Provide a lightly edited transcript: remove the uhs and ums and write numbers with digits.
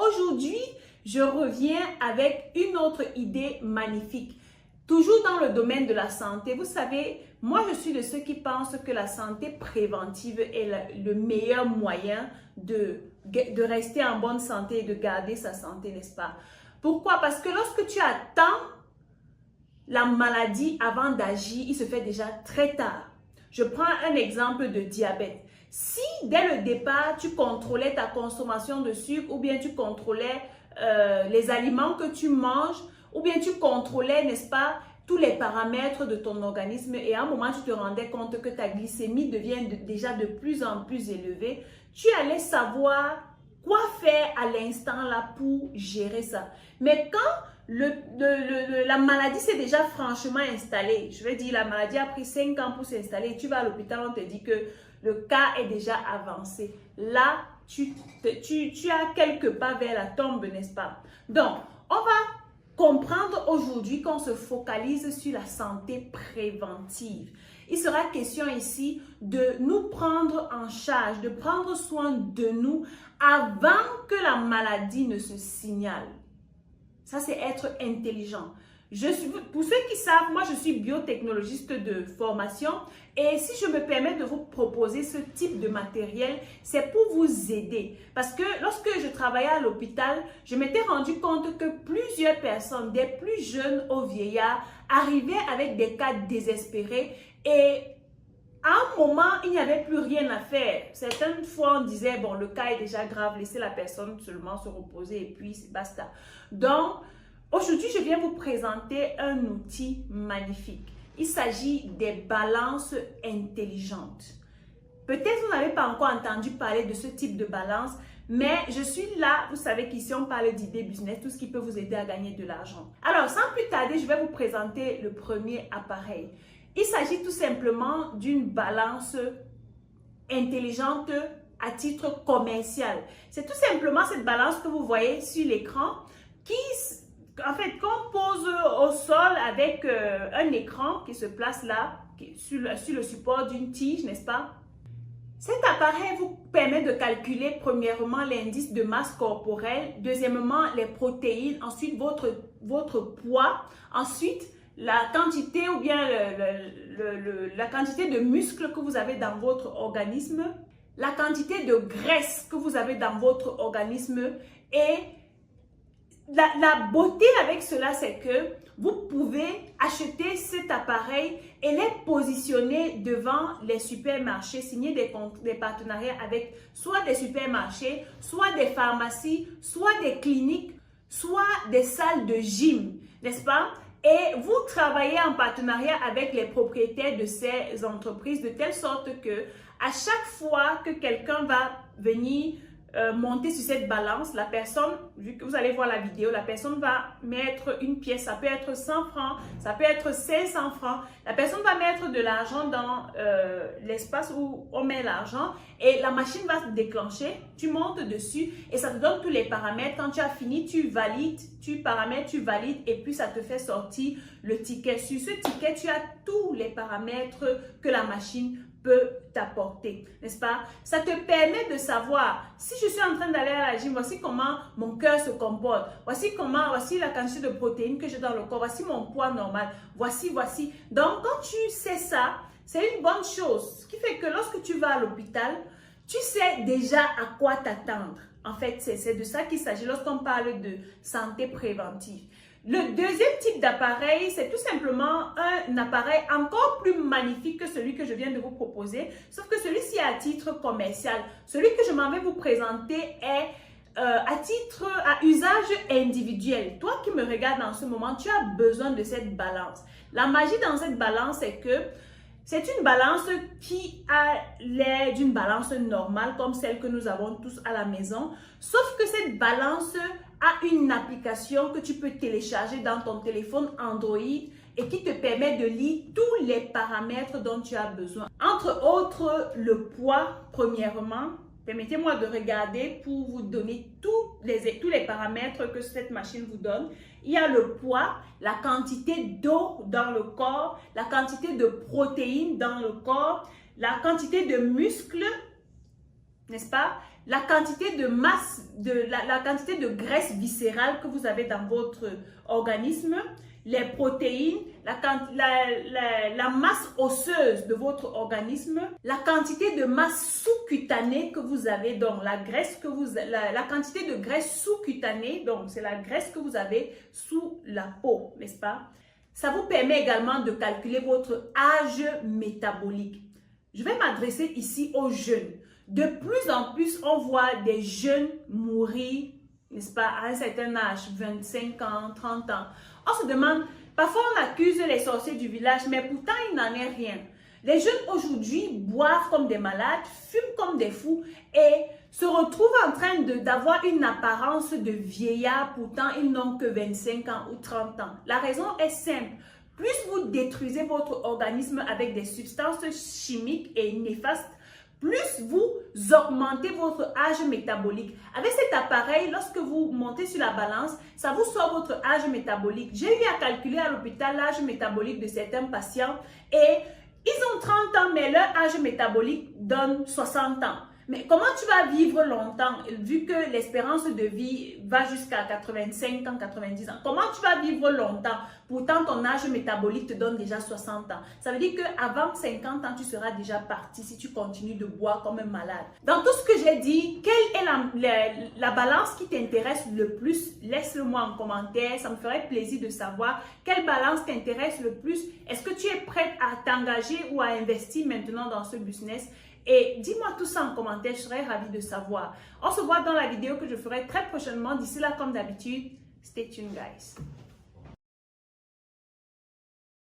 aujourd'hui, je reviens avec une autre idée magnifique. Toujours dans le domaine de la santé, vous savez, moi je suis de ceux qui pensent que la santé préventive est le meilleur moyen de rester en bonne santé et de garder sa santé, n'est-ce pas? Pourquoi? Parce que lorsque tu attends la maladie avant d'agir, il se fait déjà très tard. Je prends un exemple de diabète. Si dès le départ, tu contrôlais ta consommation de sucre ou bien tu contrôlais les aliments que tu manges ou bien tu contrôlais, n'est-ce pas, tous les paramètres de ton organisme et à un moment, tu te rendais compte que ta glycémie devient déjà de plus en plus élevée, tu allais savoir quoi faire à l'instant là pour gérer ça. Mais quand la maladie s'est déjà franchement installée, je veux dire, la maladie a pris 5 ans pour s'installer et tu vas à l'hôpital, on te dit que le cas est déjà avancé. Là, tu as quelque part vers la tombe, n'est-ce pas? Donc, on va comprendre aujourd'hui qu'on se focalise sur la santé préventive. Il sera question ici de nous prendre en charge, de prendre soin de nous avant que la maladie ne se signale. Ça, c'est être intelligent. Pour ceux qui savent, moi, je suis biotechnologiste de formation et si je me permets de vous proposer ce type de matériel, c'est pour vous aider. Parce que lorsque je travaillais à l'hôpital, je m'étais rendu compte que plusieurs personnes, des plus jeunes aux vieillards, arrivaient avec des cas désespérés et à un moment, il n'y avait plus rien à faire. Certaines fois, on disait, bon, le cas est déjà grave, laissez la personne seulement se reposer et puis basta. Donc, aujourd'hui, je viens vous présenter un outil magnifique. Il s'agit des balances intelligentes. Peut-être vous n'avez pas encore entendu parler de ce type de balance, mais je suis là, vous savez qu'ici on parle d'idées business, tout ce qui peut vous aider à gagner de l'argent. Alors, sans plus tarder, je vais vous présenter le premier appareil. Il s'agit tout simplement d'une balance intelligente à titre commercial. C'est tout simplement cette balance que vous voyez sur l'écran qui, en fait, qu'on pose au sol avec un écran qui se place là, sur le support d'une tige, n'est-ce pas? Cet appareil vous permet de calculer premièrement l'indice de masse corporelle, deuxièmement les protéines, ensuite votre poids, ensuite la quantité ou bien la quantité de muscles que vous avez dans votre organisme, la quantité de graisse que vous avez dans votre organisme et la beauté avec cela, c'est que vous pouvez acheter cet appareil et les positionner devant les supermarchés, signer des partenariats avec soit des supermarchés, soit des pharmacies, soit des cliniques, soit des salles de gym, n'est-ce pas? Et vous travaillez en partenariat avec les propriétaires de ces entreprises de telle sorte que à chaque fois que quelqu'un va venir monter sur cette balance, la personne, vu que vous allez voir la vidéo, la personne va mettre une pièce, ça peut être 100 francs, ça peut être 500 francs. La personne va mettre de l'argent dans l'espace où on met l'argent et la machine va se déclencher, tu montes dessus et ça te donne tous les paramètres. Quand tu as fini, tu valides, tu paramètres, tu valides et puis ça te fait sortir le ticket. Sur ce ticket, tu as tous les paramètres que la machine peut t'apporter, n'est-ce pas? Ça te permet de savoir si je suis en train d'aller à la gym, voici comment mon cœur se comporte, voici la quantité de protéines que j'ai dans le corps, voici mon poids normal, voici. Donc, quand tu sais ça, c'est une bonne chose. Ce qui fait que lorsque tu vas à l'hôpital, tu sais déjà à quoi t'attendre. En fait, c'est de ça qu'il s'agit lorsqu'on parle de santé préventive. Le deuxième type d'appareil, c'est tout simplement un appareil encore plus magnifique que celui que je viens de vous proposer, sauf que celui-ci est à titre commercial. Celui que je m'en vais vous présenter est à usage individuel. Toi qui me regardes en ce moment, tu as besoin de cette balance. La magie dans cette balance, c'est que c'est une balance qui a l'air d'une balance normale comme celle que nous avons tous à la maison, sauf que cette balance a une application que tu peux télécharger dans ton téléphone Android et qui te permet de lire tous les paramètres dont tu as besoin. Entre autres, le poids, premièrement. Permettez-moi de regarder pour vous donner tous les paramètres que cette machine vous donne. Il y a le poids, la quantité d'eau dans le corps, la quantité de protéines dans le corps, la quantité de muscles, n'est-ce pas? la quantité de masse, la quantité de graisse viscérale que vous avez dans votre organisme, les protéines, la masse osseuse de votre organisme, la quantité de masse sous-cutanée que vous avez, donc la quantité de graisse sous-cutanée, donc c'est la graisse que vous avez sous la peau, n'est-ce pas? Ça vous permet également de calculer votre âge métabolique. Je vais m'adresser ici aux jeunes. De plus en plus, on voit des jeunes mourir, n'est-ce pas, à un certain âge, 25 ans, 30 ans. On se demande, parfois on accuse les sorciers du village, mais pourtant il n'en est rien. Les jeunes aujourd'hui boivent comme des malades, fument comme des fous et se retrouvent en train d'avoir une apparence de vieillard, pourtant ils n'ont que 25 ans ou 30 ans. La raison est simple. Plus vous détruisez votre organisme avec des substances chimiques et néfastes, plus vous augmentez votre âge métabolique. Avec cet appareil, lorsque vous montez sur la balance, ça vous sort votre âge métabolique. J'ai eu à calculer à l'hôpital l'âge métabolique de certains patients et ils ont 30 ans, mais leur âge métabolique donne 60 ans. Mais comment tu vas vivre longtemps, vu que l'espérance de vie va jusqu'à 85 ans, 90 ans? Comment tu vas vivre longtemps? Pourtant, ton âge métabolique te donne déjà 60 ans. Ça veut dire qu'avant 50 ans, tu seras déjà parti si tu continues de boire comme un malade. Dans tout ce que j'ai dit, quelle est la balance qui t'intéresse le plus? Laisse-le-moi en commentaire. Ça me ferait plaisir de savoir quelle balance t'intéresse le plus. Est-ce que tu es prête à t'engager ou à investir maintenant dans ce business? Et dis-moi tout ça en commentaire, je serais ravie de savoir. On se voit dans la vidéo que je ferai très prochainement. D'ici là, comme d'habitude, stay tuned guys.